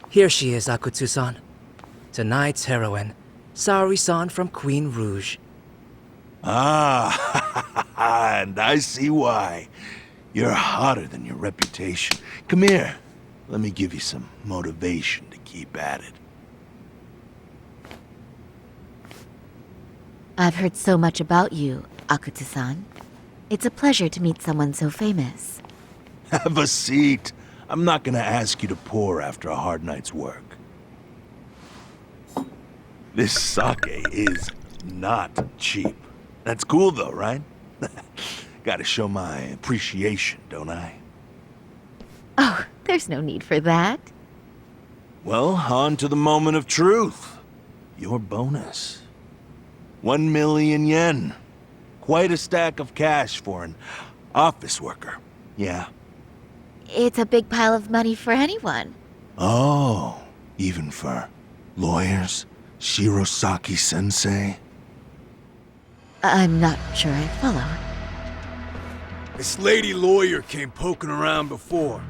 Here she is, Akutsu-san. Tonight's heroine, Saori-san from Queen Rouge. Ah, and I see why. You're hotter than your reputation. Come here. Let me give you some motivation to keep at it. I've heard so much about you, Akutsu-san. It's a pleasure to meet someone so famous. Have a seat. I'm not gonna ask you to pour after a hard night's work. This sake is not cheap. That's cool though, right? Gotta show my appreciation, don't I? Oh, there's no need for that. Well, on to the moment of truth. Your bonus. 1 million yen. Quite a stack of cash for an office worker. Yeah. It's a big pile of money for anyone. Oh, even for lawyers? Shirosaki-sensei? I'm not sure I follow. This lady lawyer came poking around before.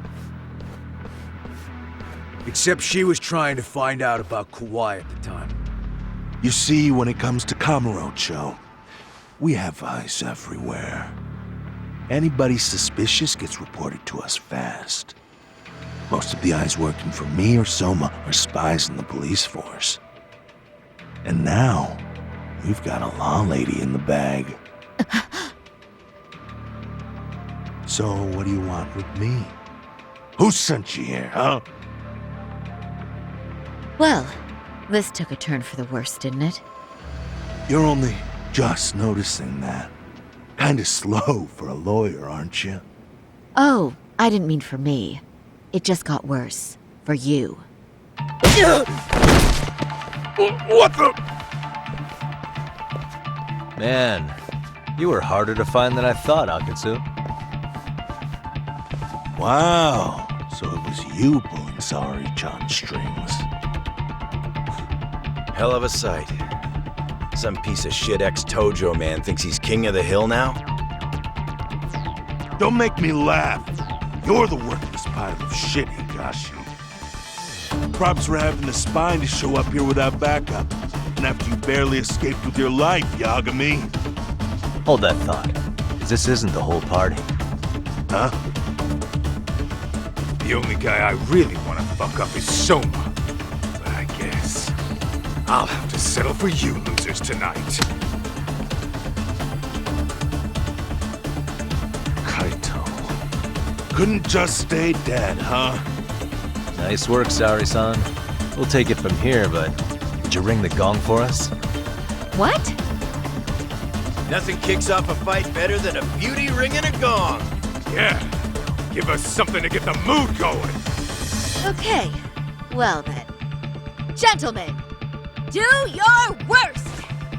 Except she was trying to find out about Kawhi at the time. You see, when it comes to Kamurocho, we have eyes everywhere. Anybody suspicious gets reported to us fast. Most of the eyes working for me or Soma are spies in the police force. And now, we've got a law lady in the bag. So, what do you want with me? Who sent you here, huh? Well, this took a turn for the worse, didn't it? You're only just noticing that. Kinda slow for a lawyer, aren't you? Oh, I didn't mean for me. It just got worse. For you. What the? Man, you were harder to find than I thought, Akutsu. Wow, so it was you pulling Saori-chan's strings. Hell of a sight. Some piece of shit ex-Tojo man thinks he's king of the hill now? Don't make me laugh. You're the worthless pile of shit, Higashi. Props for having the spine to show up here without backup. And after you barely escaped with your life, Yagami. Hold that thought, 'cause this isn't the whole party. Huh? The only guy I really want to fuck up is Soma. But I guess I'll have to settle for you losers tonight. Kaito. Couldn't just stay dead, huh? Nice work, Saori-san. We'll take it from here, but did you ring the gong for us? What? Nothing kicks off a fight better than a beauty ringing a gong. Yeah, give us something to get the mood going. Okay. Well then. Gentlemen, do your worst!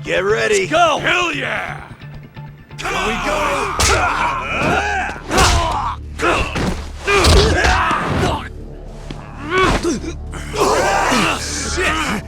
Get ready. Go! Hell yeah! Here we go. Shit!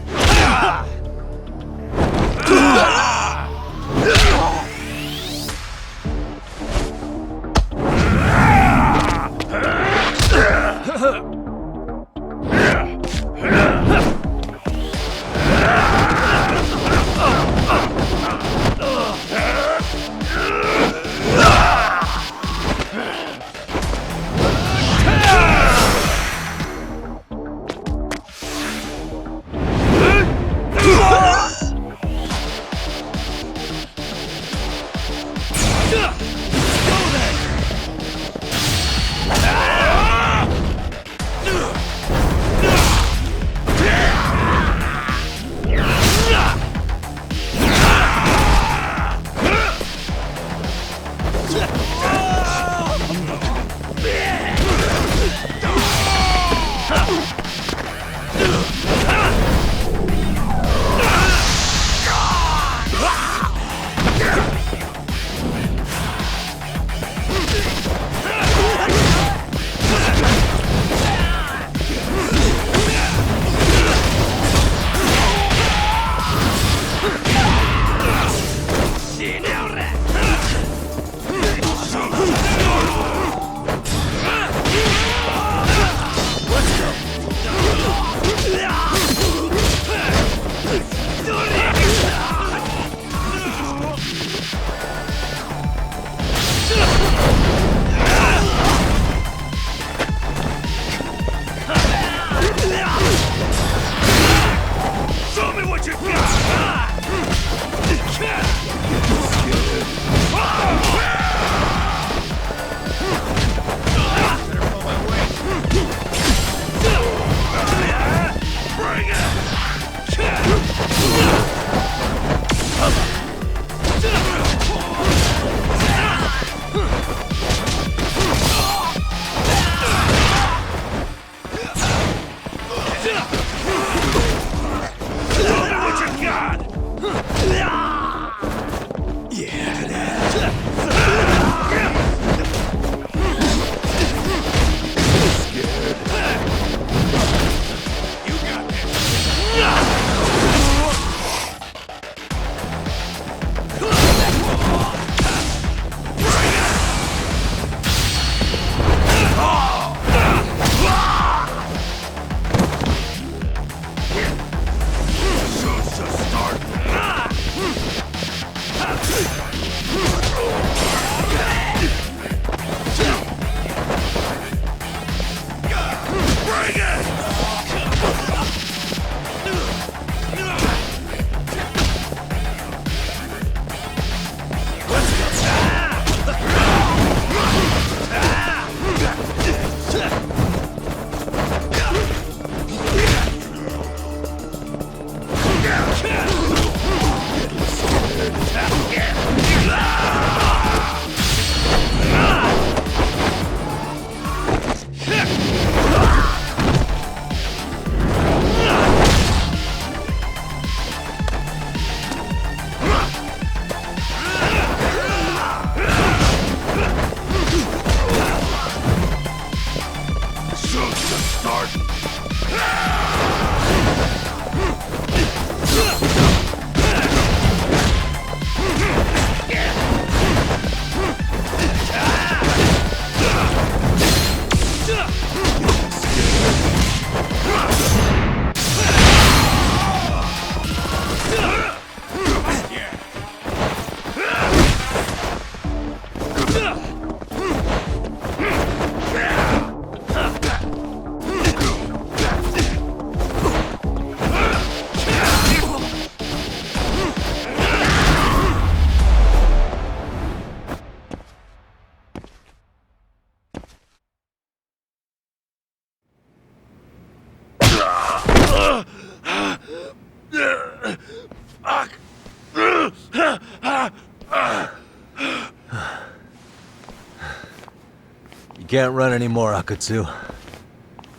You can't run anymore, Akutsu.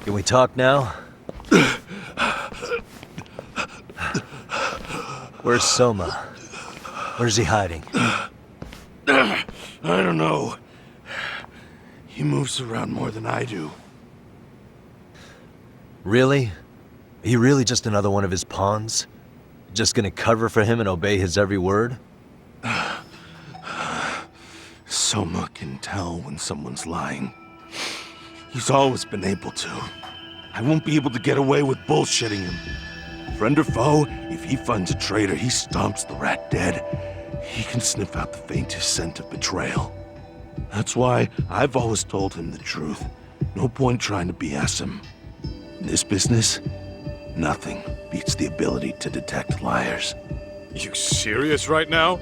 Can we talk now? Where's Soma? Where's he hiding? I don't know. He moves around more than I do. Really? Are you really just another one of his pawns? Just gonna cover for him and obey his every word? Soma can tell when someone's lying. He's always been able to. I won't be able to get away with bullshitting him. Friend or foe, if he finds a traitor, he stomps the rat dead. He can sniff out the faintest scent of betrayal. That's why I've always told him the truth. No point trying to BS him. In this business, nothing beats the ability to detect liars. You serious right now?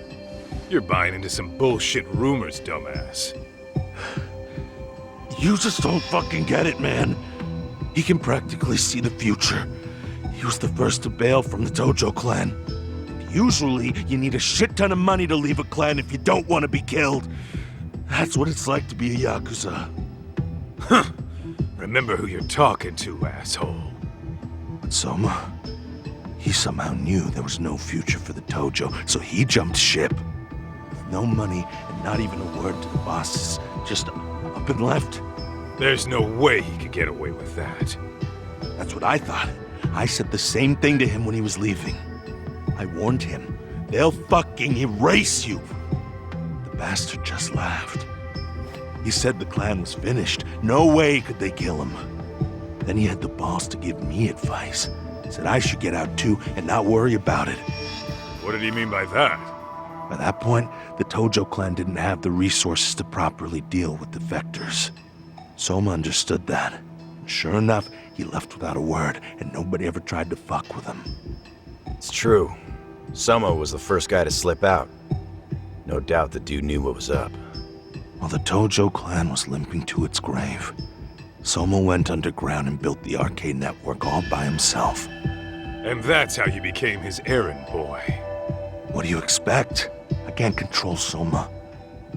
You're buying into some bullshit rumors, dumbass. You just don't fucking get it, man. He can practically see the future. He was the first to bail from the Tojo clan. Usually, you need a shit ton of money to leave a clan if you don't want to be killed. That's what it's like to be a Yakuza. Huh. Remember who you're talking to, asshole. But Soma, he somehow knew there was no future for the Tojo, so he jumped ship. With no money and not even a word to the bosses, just up and left. There's no way he could get away with that. That's what I thought. I said the same thing to him when he was leaving. I warned him, they'll fucking erase you. The bastard just laughed. He said the clan was finished. No way could they kill him. Then he had the balls to give me advice. Said I should get out too and not worry about it. What did he mean by that? By that point, the Tojo clan didn't have the resources to properly deal with defectors. Soma understood that. And sure enough, he left without a word, and nobody ever tried to fuck with him. It's true. Soma was the first guy to slip out. No doubt the dude knew what was up. While the Tojo clan was limping to its grave, Soma went underground and built the arcade network all by himself. And that's how you became his errand boy. What do you expect? I can't control Soma.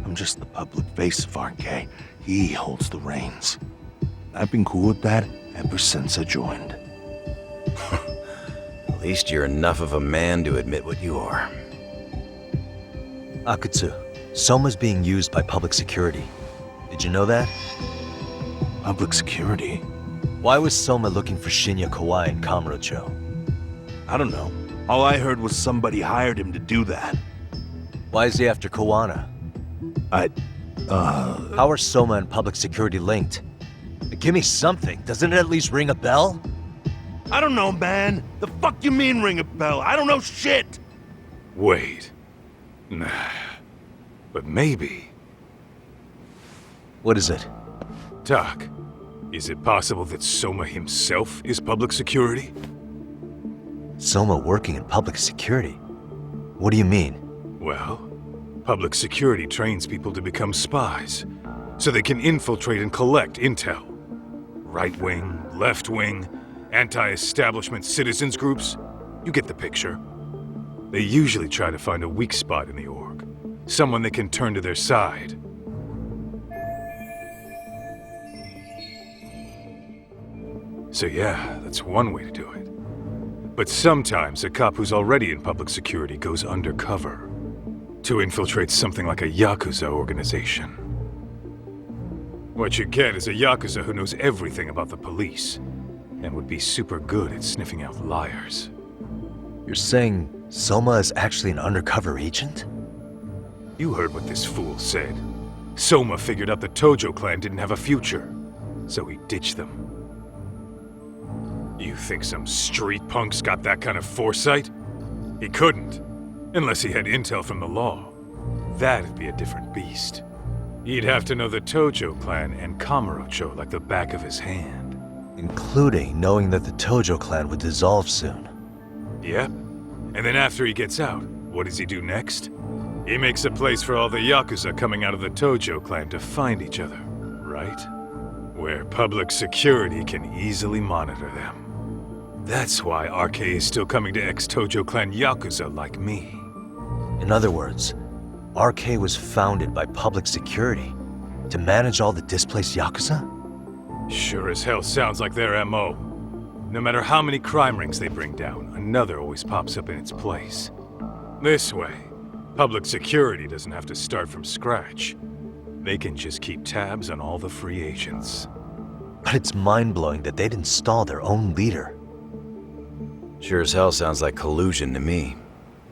I'm just the public face of RK. He holds the reins. I've been cool with that ever since I joined. At least you're enough of a man to admit what you are. Akutsu, Soma's being used by public security. Did you know that? Public security? Why was Soma looking for Shinya Kawai and Kamurocho? I don't know. All I heard was somebody hired him to do that. Why is he after Kawana? How are Soma and public security linked? Give me something. Doesn't it at least ring a bell? I don't know, man. The fuck you mean ring a bell? I don't know shit. Wait. Nah. But maybe. What is it? Doc, is it possible that Soma himself is public security? Soma working in public security? What do you mean? Well, public security trains people to become spies, so they can infiltrate and collect intel. Right-wing, left-wing, anti-establishment citizens groups. You get the picture. They usually try to find a weak spot in the org, someone they can turn to their side. So yeah, that's one way to do it. But sometimes a cop who's already in public security goes undercover to infiltrate something like a Yakuza organization. What you get is a Yakuza who knows everything about the police, and would be super good at sniffing out liars. You're saying Soma is actually an undercover agent? You heard what this fool said. Soma figured out the Tojo clan didn't have a future, so he ditched them. You think some street punk's got that kind of foresight? He couldn't, unless he had intel from the law. That'd be a different beast. He'd have to know the Tojo clan and Kamurocho like the back of his hand. Including knowing that the Tojo clan would dissolve soon. Yep. And then after he gets out, what does he do next? He makes a place for all the Yakuza coming out of the Tojo clan to find each other, right? Where public security can easily monitor them. That's why RK is still coming to ex-Tojo clan Yakuza like me. In other words, RK was founded by public security to manage all the displaced Yakuza? Sure as hell sounds like their MO. No matter how many crime rings they bring down, another always pops up in its place. This way, public security doesn't have to start from scratch. They can just keep tabs on all the free agents. But it's mind-blowing that they'd install their own leader. Sure as hell sounds like collusion to me.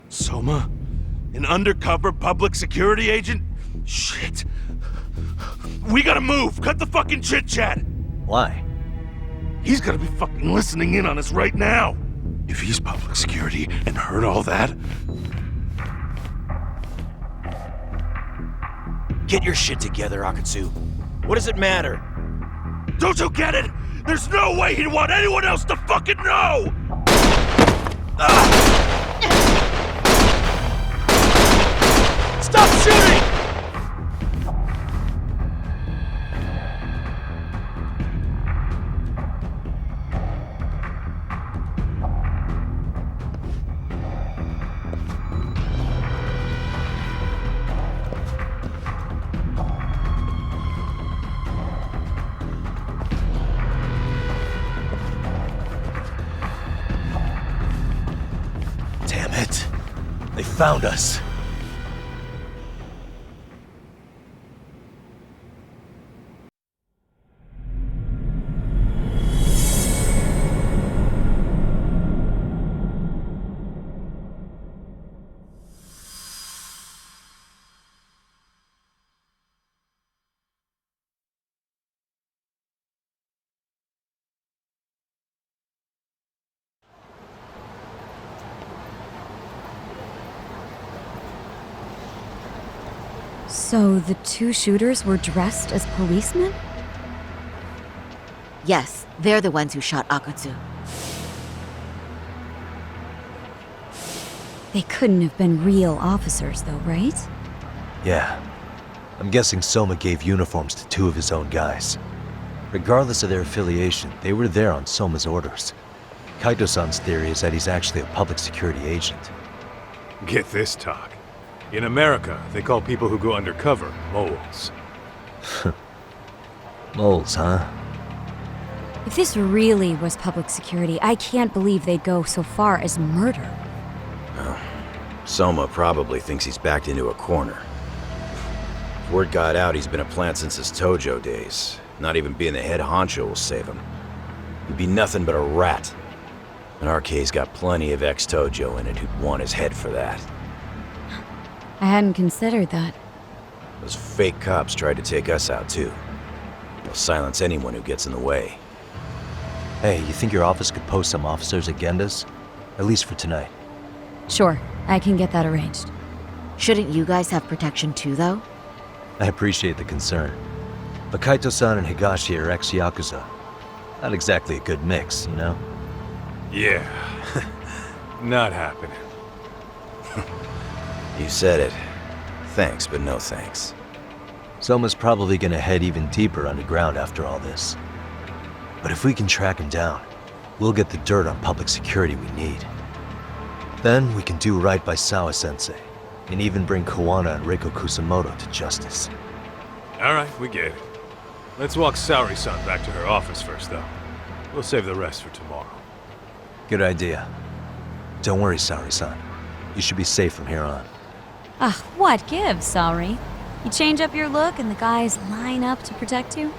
Soma? An undercover public security agent? Shit. We gotta move! Cut the fucking chit-chat! Why? He's gotta be fucking listening in on us right now! If he's public security and heard all that... Get your shit together, Akatsu. What does it matter? Don't you get it? There's no way he'd want anyone else to fucking know! Stop shooting! Damn it. They found us. So the two shooters were dressed as policemen? Yes, they're the ones who shot Akatsu. They couldn't have been real officers, though, right? Yeah. I'm guessing Soma gave uniforms to two of his own guys. Regardless of their affiliation, they were there on Soma's orders. Kaito-san's theory is that he's actually a public security agent. Get this, talk. In America, they call people who go undercover moles. Moles, huh? If this really was public security, I can't believe they'd go so far as murder. Soma probably thinks he's backed into a corner. If word got out he's been a plant since his Tojo days. Not even being the head honcho will save him. He'd be nothing but a rat. And RK's got plenty of ex-Tojo in it who'd want his head for that. I hadn't considered that. Those fake cops tried to take us out too. They'll silence anyone who gets in the way. Hey, you think your office could post some officers' agendas? At least for tonight. Sure, I can get that arranged. Shouldn't you guys have protection too, though? I appreciate the concern. But Kaito-san and Higashi are ex-Yakuza. Not exactly a good mix, you know? Yeah. Not happening. You said it. Thanks, but no thanks. Soma's probably gonna head even deeper underground after all this. But if we can track him down, we'll get the dirt on public security we need. Then we can do right by Sawa-sensei, and even bring Kawana and Reiko Kusamoto to justice. Alright, we get it. Let's walk Saori-san back to her office first, though. We'll save the rest for tomorrow. Good idea. Don't worry, Saori-san. You should be safe from here on. Ah, what gives, sorry? You change up your look and the guys line up to protect you?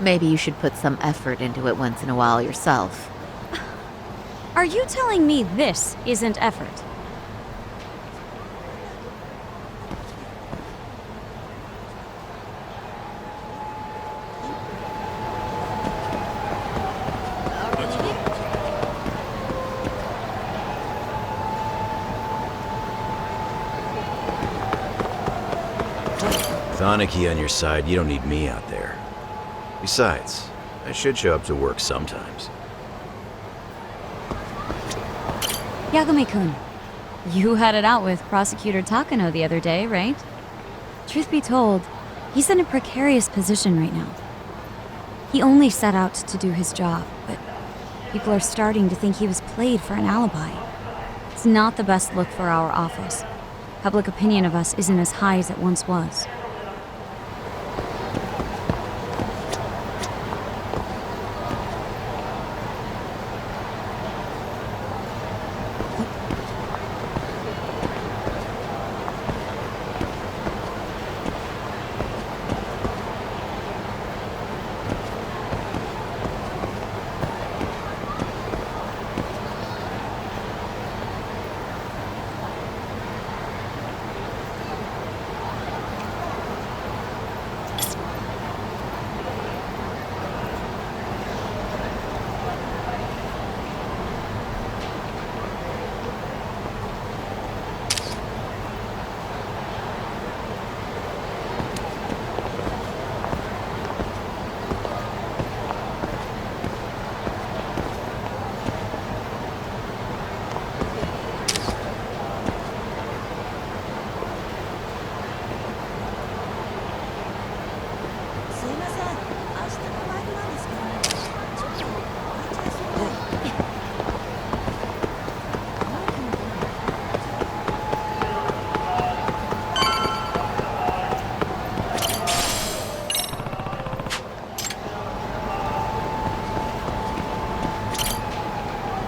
Maybe you should put some effort into it once in a while yourself. Are you telling me this isn't effort? With Aniki on your side, you don't need me out there. Besides, I should show up to work sometimes. Yagami-kun, you had it out with Prosecutor Takano the other day, right? Truth be told, he's in a precarious position right now. He only set out to do his job, but people are starting to think he was played for an alibi. It's not the best look for our office. Public opinion of us isn't as high as it once was.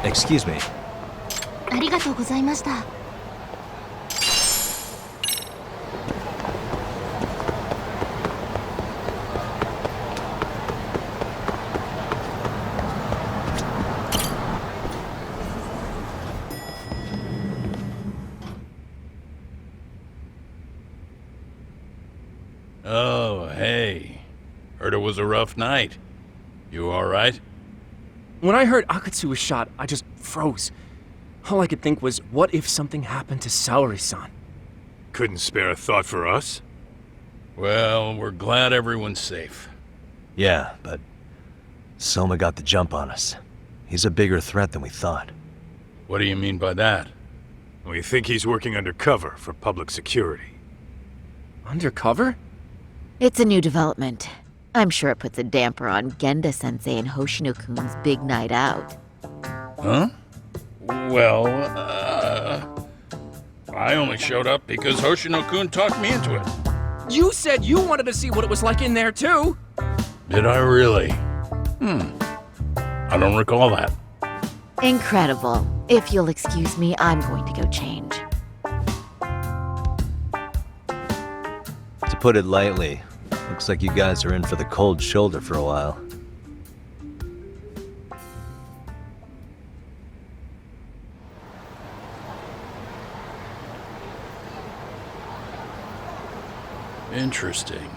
Excuse me. ありがとうございました。Oh, hey. Heard it was a rough night. You alright? When I heard Akatsu was shot, I just froze. All I could think was, what if something happened to Saori-san? Couldn't spare a thought for us? Well, we're glad everyone's safe. Yeah, but Soma got the jump on us. He's a bigger threat than we thought. What do you mean by that? We think he's working undercover for public security. Undercover? It's a new development. I'm sure it puts a damper on Genda-sensei and Hoshino-kun's big night out. Huh? Well, I only showed up because Hoshino-kun talked me into it. You said you wanted to see what it was like in there, too! Did I really? I don't recall that. Incredible. If you'll excuse me, I'm going to go change. To put it lightly, looks like you guys are in for the cold shoulder for a while. Interesting.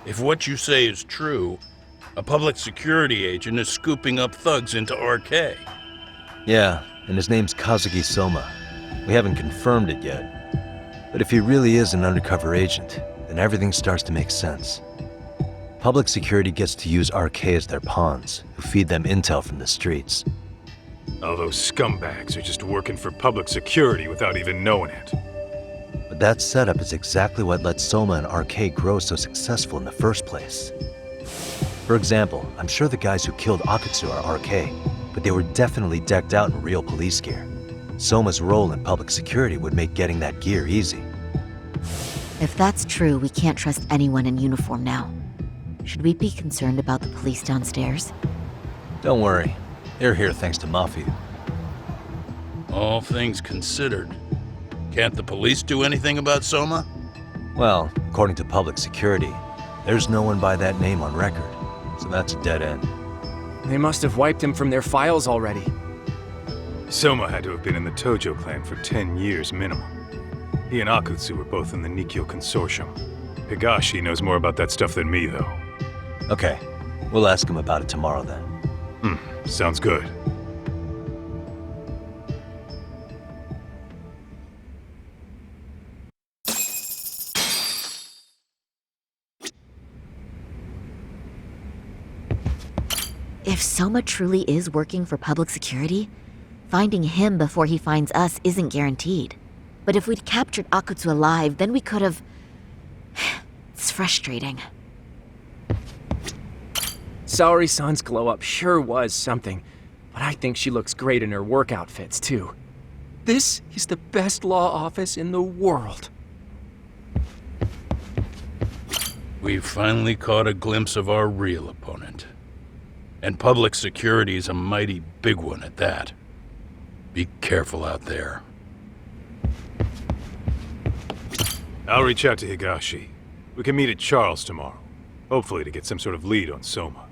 If what you say is true, a public security agent is scooping up thugs into RK. Yeah, and his name's Kazuki Soma. We haven't confirmed it yet. But if he really is an undercover agent, then everything starts to make sense. Public security gets to use RK as their pawns, who feed them intel from the streets. All those scumbags are just working for public security without even knowing it. But that setup is exactly what let Soma and RK grow so successful in the first place. For example, I'm sure the guys who killed Akatsu are RK, but they were definitely decked out in real police gear. Soma's role in public security would make getting that gear easy. If that's true, we can't trust anyone in uniform now. Should we be concerned about the police downstairs? Don't worry, they're here thanks to Mafia. All things considered, can't the police do anything about Soma? Well, according to public security, there's no one by that name on record. so that's a dead end. They must have wiped him from their files already. Soma had to have been in the Tojo clan for 10 years minimum. He and Akutsu were both in the Nikyo Consortium. Higashi knows more about that stuff than me, though. Okay, we'll ask him about it tomorrow then. Sounds good. If Soma truly is working for public security, finding him before he finds us isn't guaranteed. But if we'd captured Akutsu alive, then we could have... It's frustrating. Saori-san's glow-up sure was something, but I think she looks great in her work outfits, too. This is the best law office in the world. We've finally caught a glimpse of our real opponent. And public security is a mighty big one at that. Be careful out there. I'll reach out to Higashi. We can meet at Charles tomorrow. Hopefully to get some sort of lead on Soma.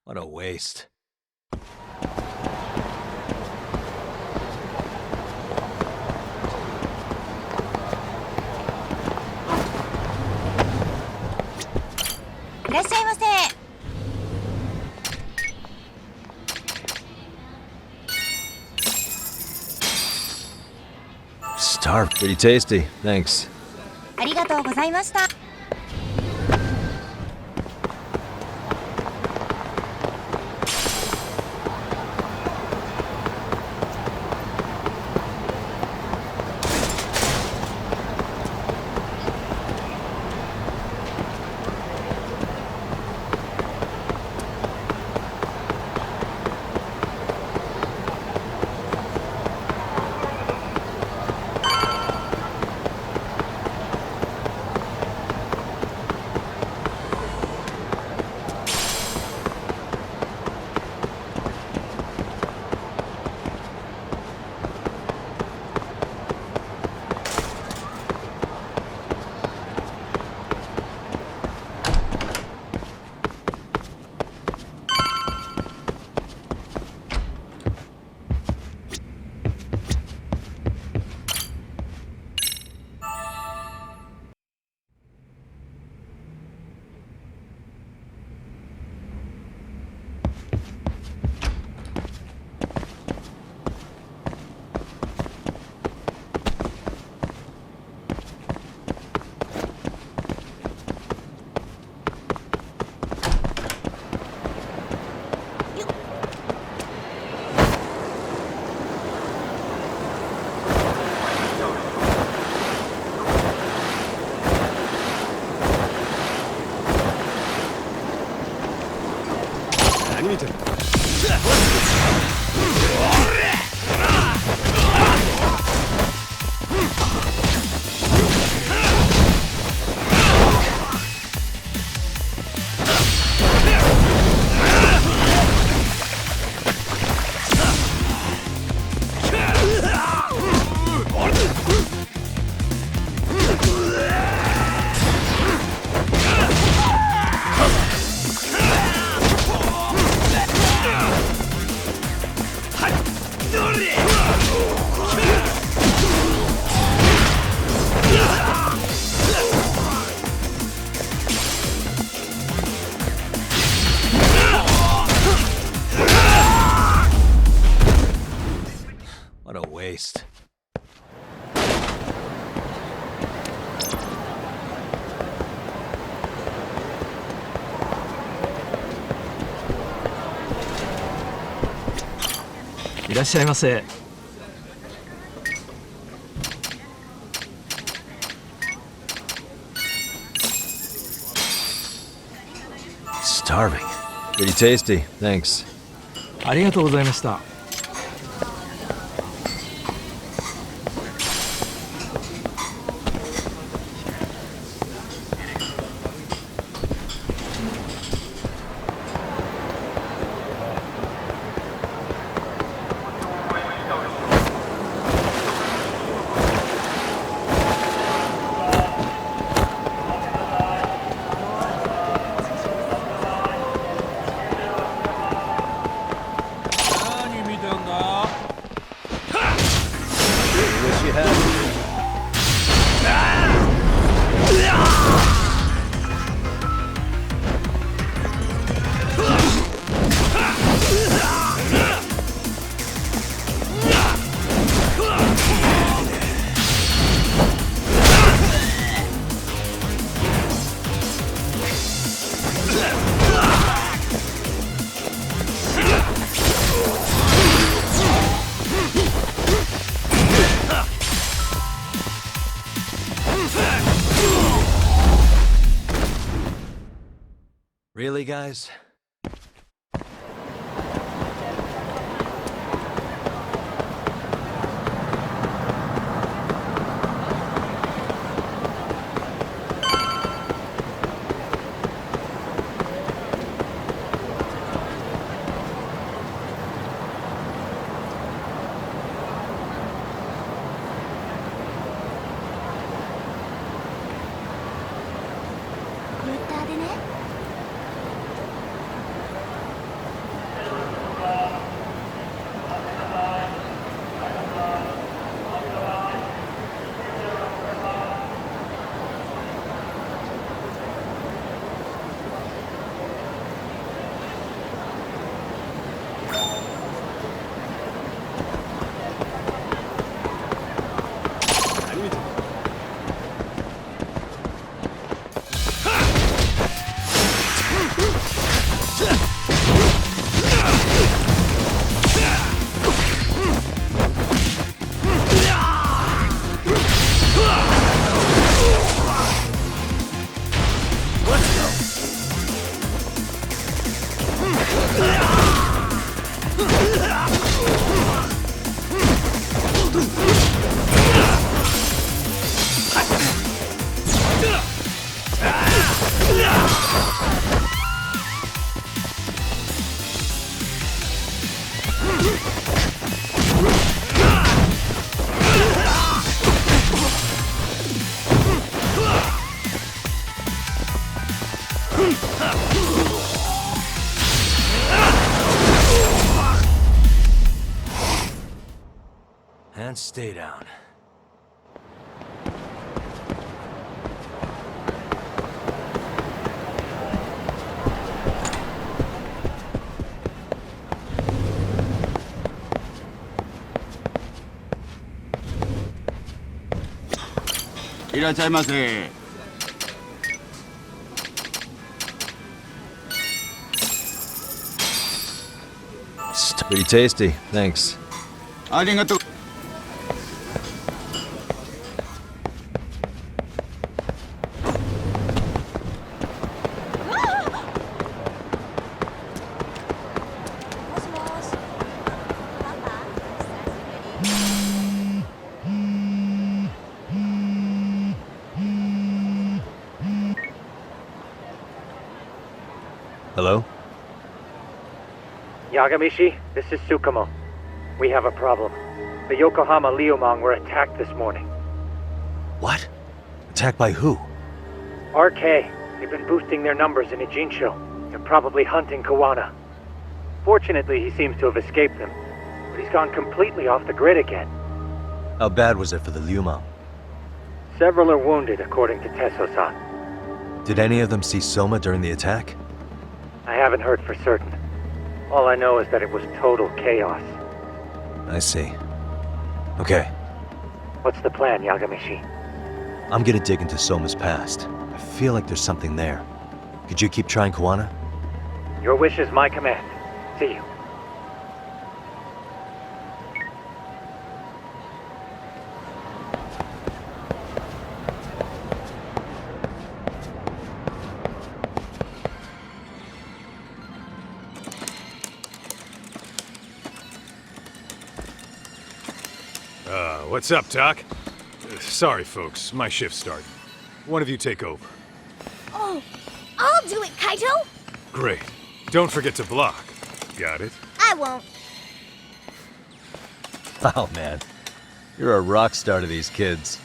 What a waste. Starved. Pretty tasty. Thanks. ありがとうございました。What a waste. Starving. Pretty tasty, thanks. ありがとうございました。Wish you had. Really, guys? And stay down. Pretty tasty, thanks. ありがとう。Hello? Yagamishi, this is Tsukumo. We have a problem. The Yokohama Liumang were attacked this morning. What? Attacked by who? RK. They've been boosting their numbers in Ijinsho. They're probably hunting Kawana. Fortunately, he seems to have escaped them, but he's gone completely off the grid again. How bad was it for the Liumang? Several are wounded, according to Tesso-san. Did any of them see Soma during the attack? I haven't heard for certain. All I know is that it was total chaos. I see. Okay, What's the plan, Yagamishi? I'm gonna dig into Soma's past. I feel like there's something there. Could you keep trying, Kawana? Your wish is my command. See you. What's up, Doc? Sorry, folks. My shift's starting. One of you take over. Oh, I'll do it, Kaito! Great. Don't forget to block. Got it? I won't. Oh man, you're a rock star to these kids.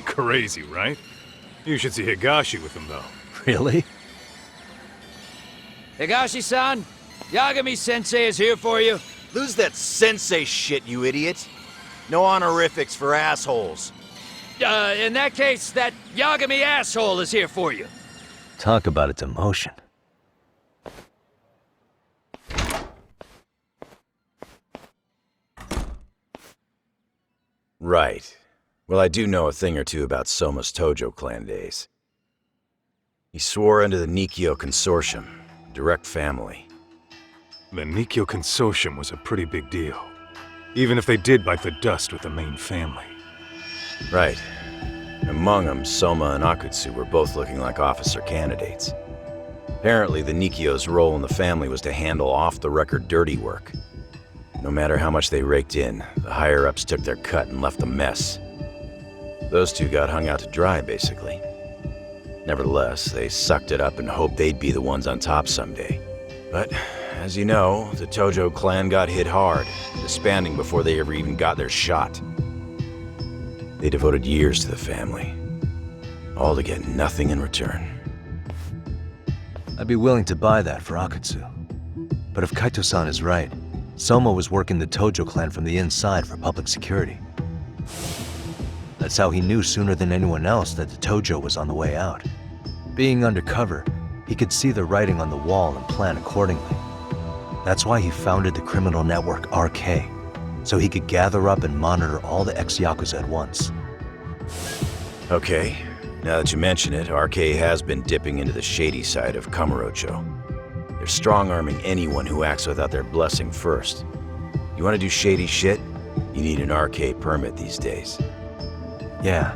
Crazy, right? You should see Higashi with them, though. Really? Higashi-san, Yagami-sensei is here for you. Lose that sensei shit, you idiot. No honorifics for assholes. In that case, that Yagami asshole is here for you. Talk about a demotion. Right. Well, I do know a thing or two about Soma's Tojo clan days. He swore under the Nikyo Consortium, direct family. The Nikyo Consortium was a pretty big deal. Even if they did bite the dust with the main family. Right. Among them, Soma and Akutsu were both looking like officer candidates. Apparently, the Nikyo's role in the family was to handle off-the-record dirty work. No matter how much they raked in, the higher-ups took their cut and left a mess. Those two got hung out to dry, basically. Nevertheless, they sucked it up and hoped they'd be the ones on top someday. But, as you know, the Tojo clan got hit hard, disbanding before they ever even got their shot. They devoted years to the family, all to get nothing in return. I'd be willing to buy that for Akutsu. But if Kaito-san is right, Soma was working the Tojo clan from the inside for public security. That's how he knew sooner than anyone else that the Tojo was on the way out. Being undercover, he could see the writing on the wall and plan accordingly. That's why he founded the criminal network RK, so he could gather up and monitor all the ex-Yakuza at once. Okay, now that you mention it, RK has been dipping into the shady side of Kamurocho. They're strong-arming anyone who acts without their blessing first. You want to do shady shit? You need an RK permit these days. Yeah,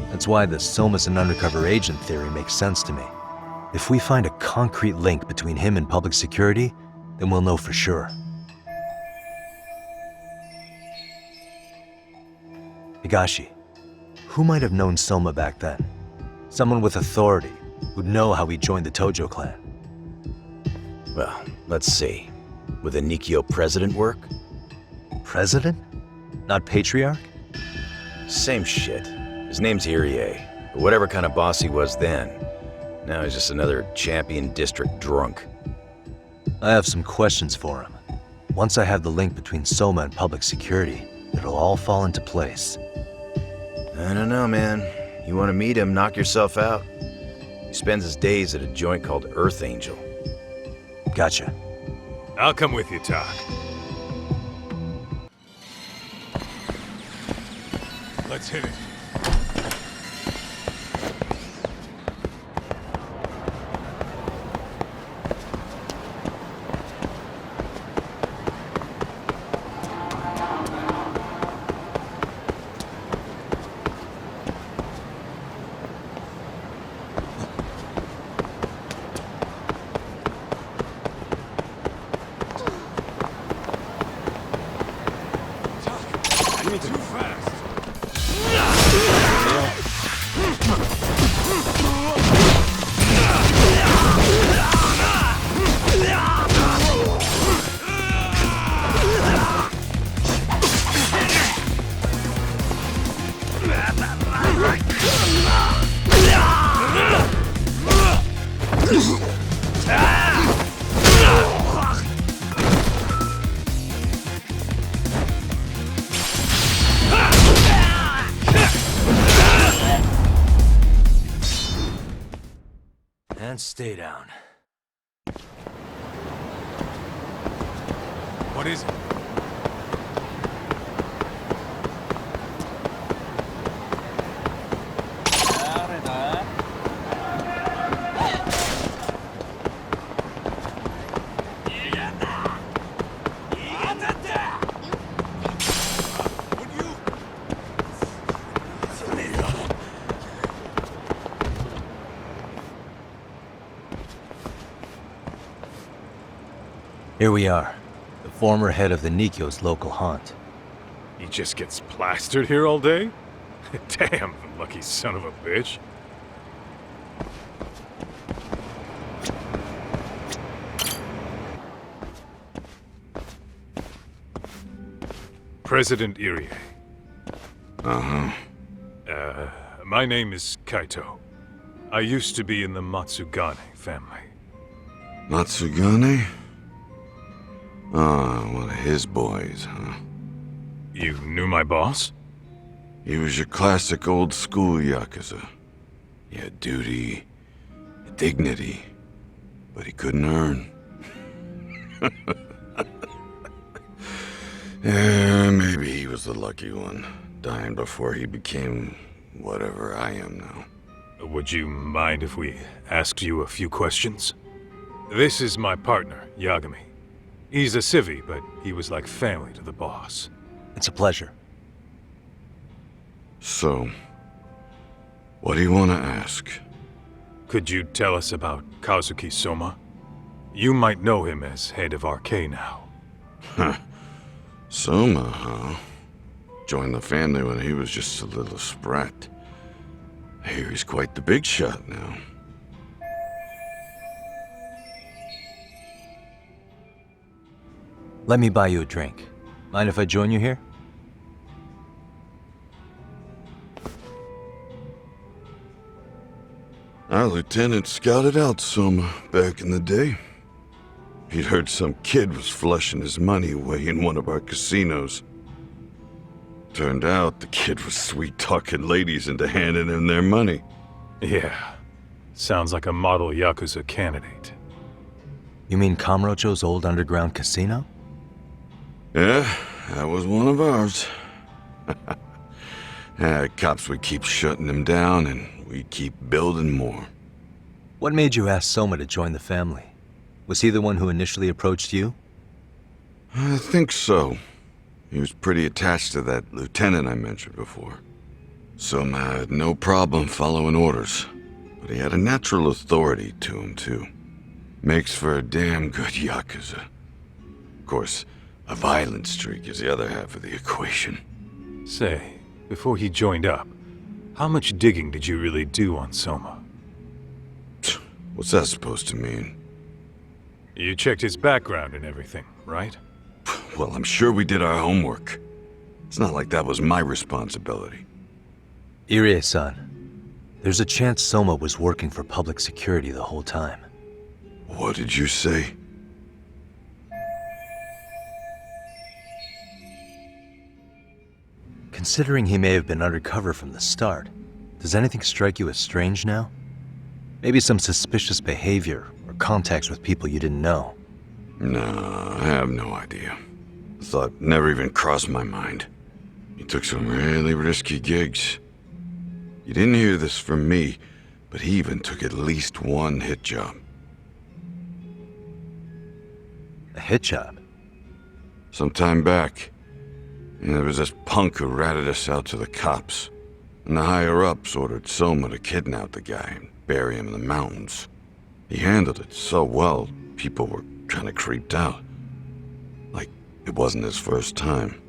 that's why the Soma's an undercover agent theory makes sense to me. If we find a concrete link between him and public security, then we'll know for sure. Higashi, who might have known Soma back then? Someone with authority, who'd know how he joined the Tojo clan. Well, let's see. Would the Nikyo president work? President? Not patriarch? Same shit. His name's Irie, but whatever kind of boss he was then, now he's just another champion district drunk. I have some questions for him. Once I have the link between Soma and public security, it'll all fall into place. I don't know, man. You want to meet him, knock yourself out. He spends his days at a joint called Earth Angel. Gotcha. I'll come with you, Doc. Let's hit it. Too fast. And stay down. What is it? Here we are, the former head of the Nikyo's local haunt. He just gets plastered here all day? Damn, the lucky son of a bitch. President Irie. Uh-huh. My name is Kaito. I used to be in the Matsugane family. Matsugane? Ah, one of his boys, huh? You knew my boss? He was your classic old school Yakuza. He had duty, dignity, but he couldn't earn. Yeah, maybe he was the lucky one, dying before he became whatever I am now. Would you mind if we asked you a few questions? This is my partner, Yagami. He's a civvy, but he was like family to the boss. It's a pleasure. So, what do you want to ask? Could you tell us about Kazuki Soma? You might know him as head of RK now. Huh. Soma, huh? Joined the family when he was just a little sprat. I hear he's quite the big shot now. Let me buy you a drink. Mind if I join you here? Our lieutenant scouted out Soma back in the day. He'd heard some kid was flushing his money away in one of our casinos. Turned out the kid was sweet-talking ladies into handing him their money. Yeah. Sounds like a model Yakuza candidate. You mean Kamurocho's old underground casino? Yeah, that was one of ours. Cops would keep shutting him down, and we'd keep building more. What made you ask Soma to join the family? Was he the one who initially approached you? I think so. He was pretty attached to that lieutenant I mentioned before. Soma had no problem following orders, but he had a natural authority to him, too. Makes for a damn good Yakuza. Of course, a violent streak is the other half of the equation. Say, before he joined up, how much digging did you really do on Soma? What's that supposed to mean? You checked his background and everything, right? Well, I'm sure we did our homework. It's not like that was my responsibility. Irie-san, there's a chance Soma was working for public security the whole time. What did you say? Considering he may have been undercover from the start, does anything strike you as strange now? Maybe some suspicious behavior or contacts with people you didn't know? No, I have no idea. The thought never even crossed my mind. He took some really risky gigs. You didn't hear this from me, but he even took at least one hit job. A hit job? Some time back, there was this punk who ratted us out to the cops. And the higher-ups ordered Soma to kidnap the guy and bury him in the mountains. He handled it so well, people were kind of creeped out. Like it wasn't his first time.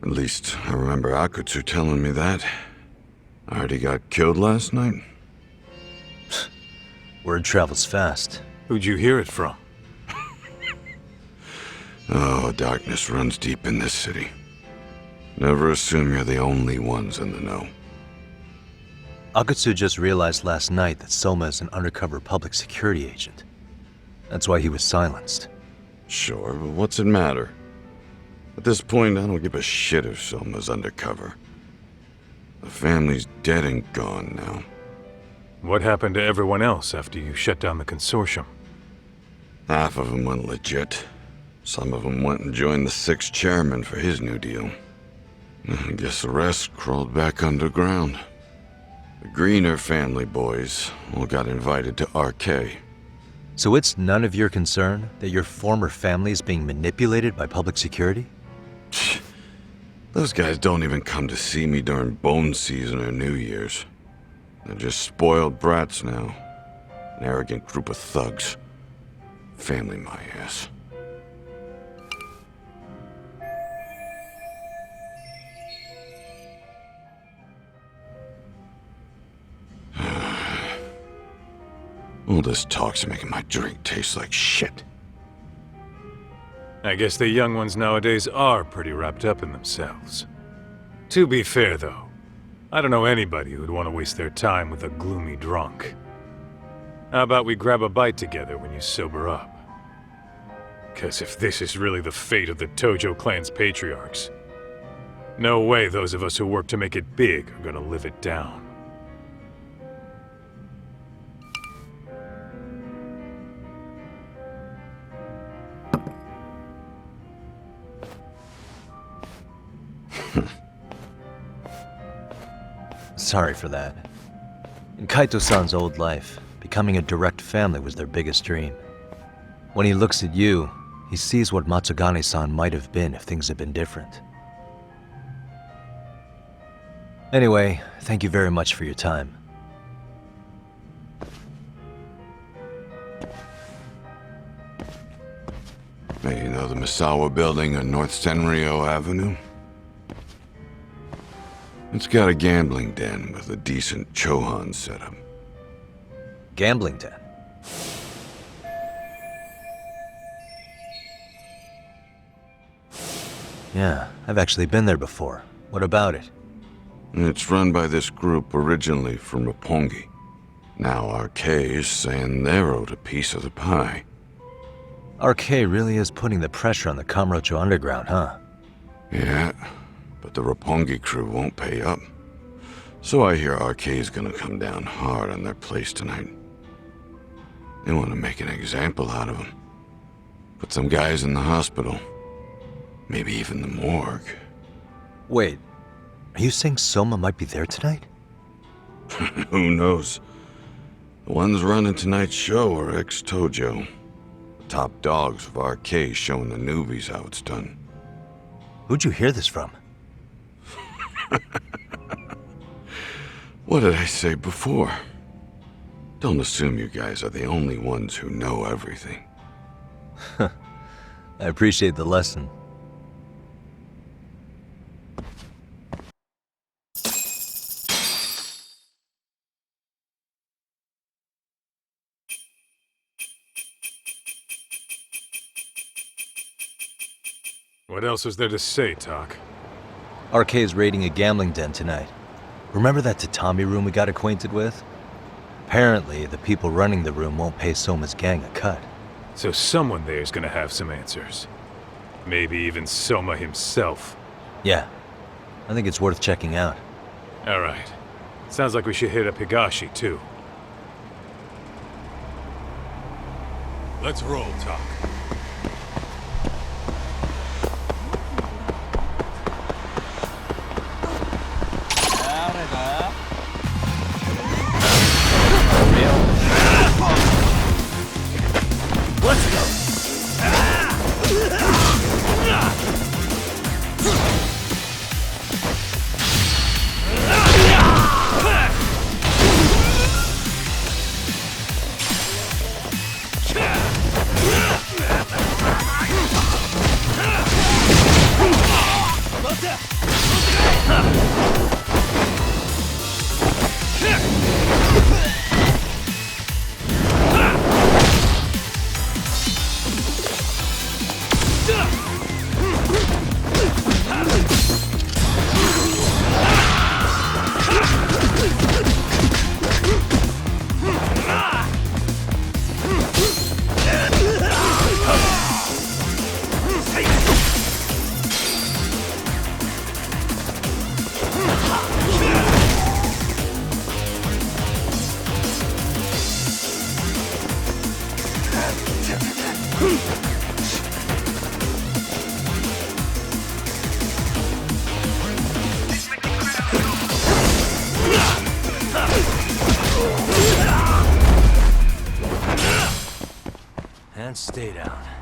At least, I remember Akutsu telling me that. I heard he got killed last night. Word travels fast. Who'd you hear it from? Oh, darkness runs deep in this city. Never assume you're the only ones in the know. Akutsu just realized last night that Soma is an undercover public security agent. That's why he was silenced. Sure, but what's it matter? At this point, I don't give a shit if Soma's undercover. The family's dead and gone now. What happened to everyone else after you shut down the consortium? Half of them went legit. Some of them went and joined the 6th chairman for his new deal. I guess the rest crawled back underground. The Greener family boys all got invited to RK. So it's none of your concern that your former family is being manipulated by public security? Those guys don't even come to see me during bone season or New Year's. They're just spoiled brats now. An arrogant group of thugs. Family my ass. this talk's making my drink taste like shit. I guess the young ones nowadays are pretty wrapped up in themselves. To be fair, though, I don't know anybody who'd want to waste their time with a gloomy drunk. How about we grab a bite together when you sober up? 'Cause if this is really the fate of the Tojo clan's patriarchs, no way those of us who work to make it big are gonna live it down. Sorry for that. In Kaito-san's old life, becoming a direct family was their biggest dream. When he looks at you, he sees what Matsugane-san might have been if things had been different. Anyway, thank you very much for your time. Hey, you know the Misawa building on North Senryo Avenue? It's got a gambling den with a decent Chohan setup. Gambling den? Yeah, I've actually been there before. What about it? It's run by this group originally from Roppongi. Now RK is saying they're owed a piece of the pie. RK really is putting the pressure on the Kamurocho Underground, huh? Yeah, but the Roppongi crew won't pay up. So I hear RK is gonna come down hard on their place tonight. They want to make an example out of them. Put some guys in the hospital. Maybe even the morgue. Wait, are you saying Soma might be there tonight? Who knows? The ones running tonight's show are ex-Tojo. The top dogs of RK showing the newbies how it's done. Who'd you hear this from? What did I say before? Don't assume you guys are the only ones who know everything. I appreciate the lesson. What else is there to say, Tak? RK is raiding a gambling den tonight. Remember that tatami room we got acquainted with? Apparently, the people running the room won't pay Soma's gang a cut. So someone there's gonna have some answers. Maybe even Soma himself. Yeah, I think it's worth checking out. Alright. Sounds like we should hit up Higashi, too. Let's roll, Tak. Let's go! And stay down.